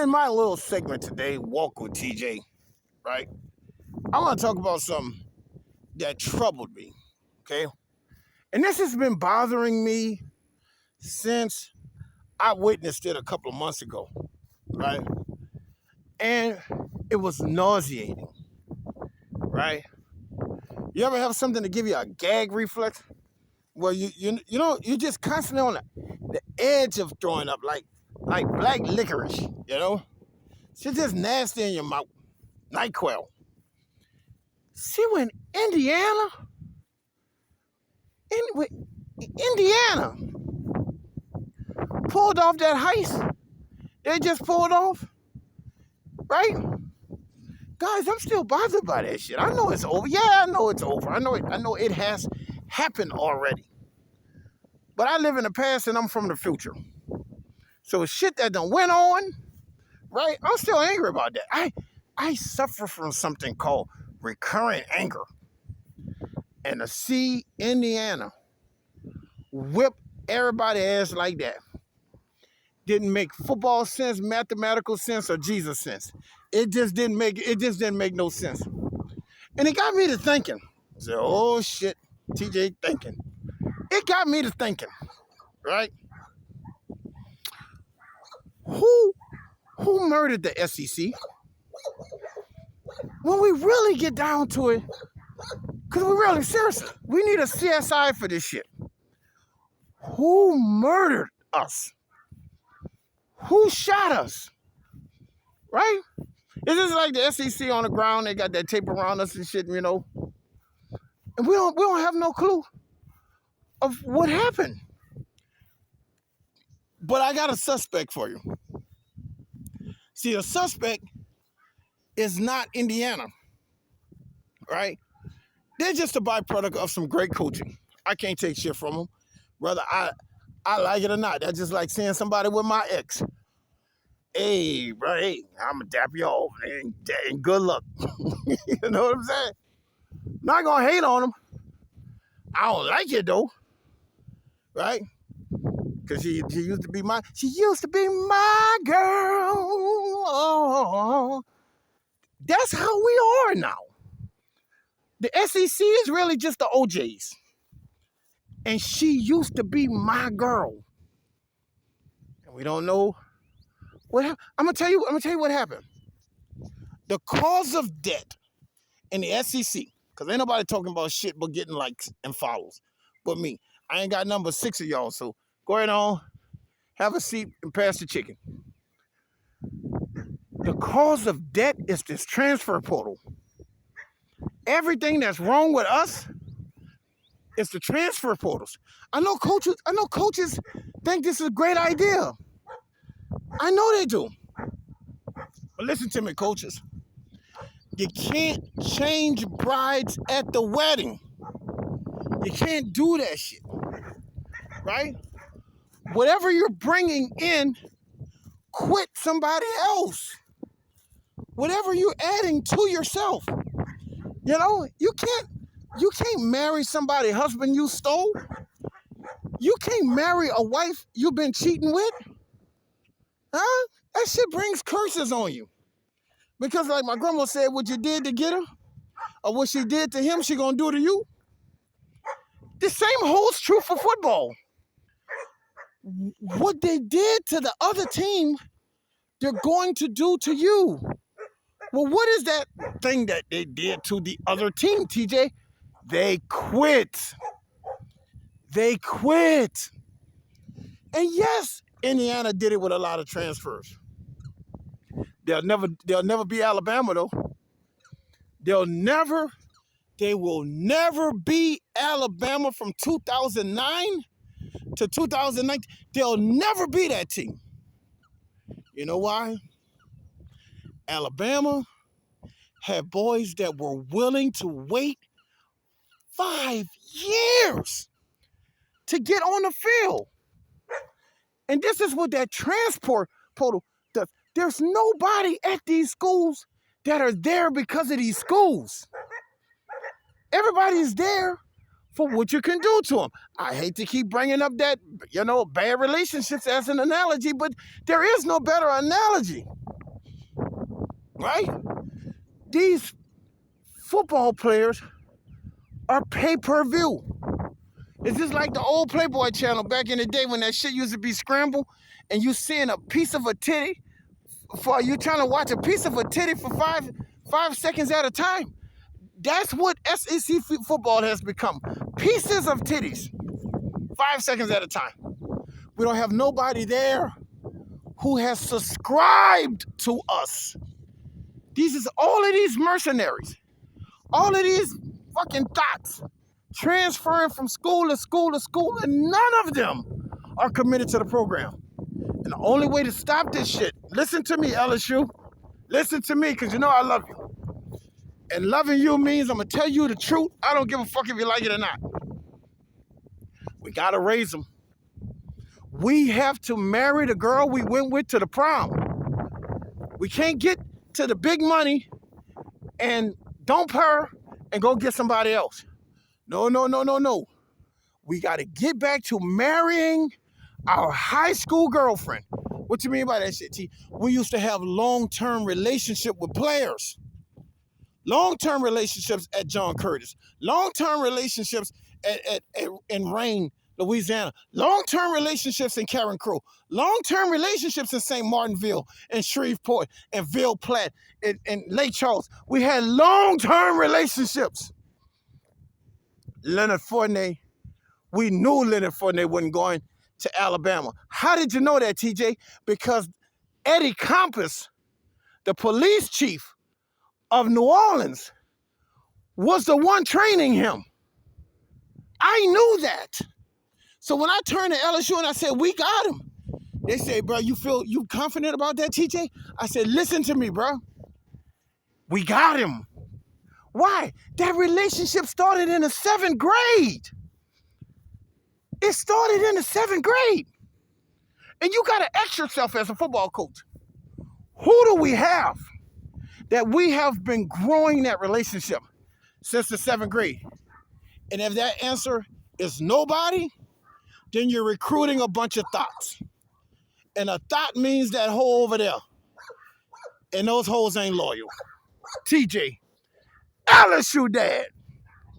In my little segment today, Walk with TJ, right? I want to talk about something that troubled me, okay? And this has been bothering me since I witnessed it a couple of months ago, right? And it was nauseating, right? You ever have something to give you a gag reflex? Well, you're just constantly on the edge of throwing up, like black licorice, you know? It's just nasty in your mouth. NyQuil. See, when Indiana pulled off that heist, they just pulled off, right? Guys, I'm still bothered by that shit. I know it's over. Yeah, I know it's over. I know it has happened already. But I live in the past and I'm from the future. So shit that done went on, right? I'm still angry about that. I suffer from something called recurrent anger. And to see Indiana whip everybody's ass like that didn't make football sense, mathematical sense, or Jesus sense. It just didn't make no sense. And it got me to thinking. I said, oh shit, TJ thinking. It got me to thinking, right? Who murdered the SEC? When we really get down to it, because we really, seriously, we need a CSI for this shit. Who murdered us? Who shot us? Right? It's just like the SEC on the ground. They got that tape around us and shit, you know. And we don't have no clue of what happened. But I got a suspect for you. See, the suspect is not Indiana, right? They're just a byproduct of some great coaching. I can't take shit from them, whether I like it or not. That's just like seeing somebody with my ex. Hey, bro, hey, I'm going to dap you off, and good luck. You know what I'm saying? Not going to hate on them. I don't like it, though. Right? Because she used to be my girl. Oh, that's how we are now. The SEC is really just the OJs. And she used to be my girl. And we don't know what happened. I'm gonna tell you what happened. The cause of debt in the SEC, because ain't nobody talking about shit but getting likes and follows. But me. I ain't got number 6 of y'all, so go ahead on, have a seat, and pass the chicken. The cause of debt is this transfer portal. Everything that's wrong with us is the transfer portals. I know coaches think this is a great idea. I know they do. But listen to me, coaches. You can't change brides at the wedding. You can't do that shit. Right? Whatever you're bringing in, quit somebody else. Whatever you're adding to yourself. You know, you can't marry somebody's husband you stole. You can't marry a wife you've been cheating with. Huh? That shit brings curses on you. Because like my grandma said, what you did to get her, or what she did to him, she gonna do to you. The same holds true for football. What they did to the other team, they're going to do to you. Well, what is that thing that they did to the other team, TJ? They quit. They quit. And yes, Indiana did it with a lot of transfers. They'll never be Alabama, though. They will never be Alabama from 2009 to 2019. They'll never be that team. You know why? Alabama had boys that were willing to wait 5 years to get on the field. And this is what that transport portal does. There's nobody at these schools that are there because of these schools. Everybody's there for what you can do to them. I hate to keep bringing up that, bad relationships as an analogy, but there is no better analogy. right? These football players are pay-per-view. It's just like the old Playboy channel back in the day when that shit used to be scrambled and you seeing a piece of a titty for you trying to watch a piece of a titty for five seconds at a time. That's what SEC football has become. Pieces of titties, 5 seconds at a time. We don't have nobody there who has subscribed to us. All of these mercenaries, all of these fucking Thots transferring from school to school to school, and none of them are committed to the program. And the only way to stop this shit, listen to me, LSU. Listen to me, because you know I love you. And loving you means I'm going to tell you the truth. I don't give a fuck if you like it or not. We got to raise them. We have to marry the girl we went with to the prom. We can't get to the big money and dump her and go get somebody else. No. We got to get back to marrying our high school girlfriend. What you mean by that shit, T? We used to have long-term relationship with players. Long-term relationships at John Curtis. Long-term relationships in Rain, Louisiana. Long-term relationships in Karen Crow. Long-term relationships in St. Martinville and Shreveport and Ville Platte and Lake Charles. We had long-term relationships. Leonard Fournier, we knew Leonard Fournier wasn't going to Alabama. How did you know that, TJ? Because Eddie Compass, the police chief of New Orleans, was the one training him. I knew that. So when I turned to LSU and I said, we got him, they say, bro, you confident about that, TJ? I said, listen to me, bro. We got him. Why? That relationship started in the 7th grade. It started in the 7th grade. And you got to ask yourself as a football coach, who do we have that we have been growing that relationship since the 7th grade? And if that answer is nobody, then you're recruiting a bunch of Thots. And a Thot means that hoe over there. And those hoes ain't loyal. TJ, LSU dad.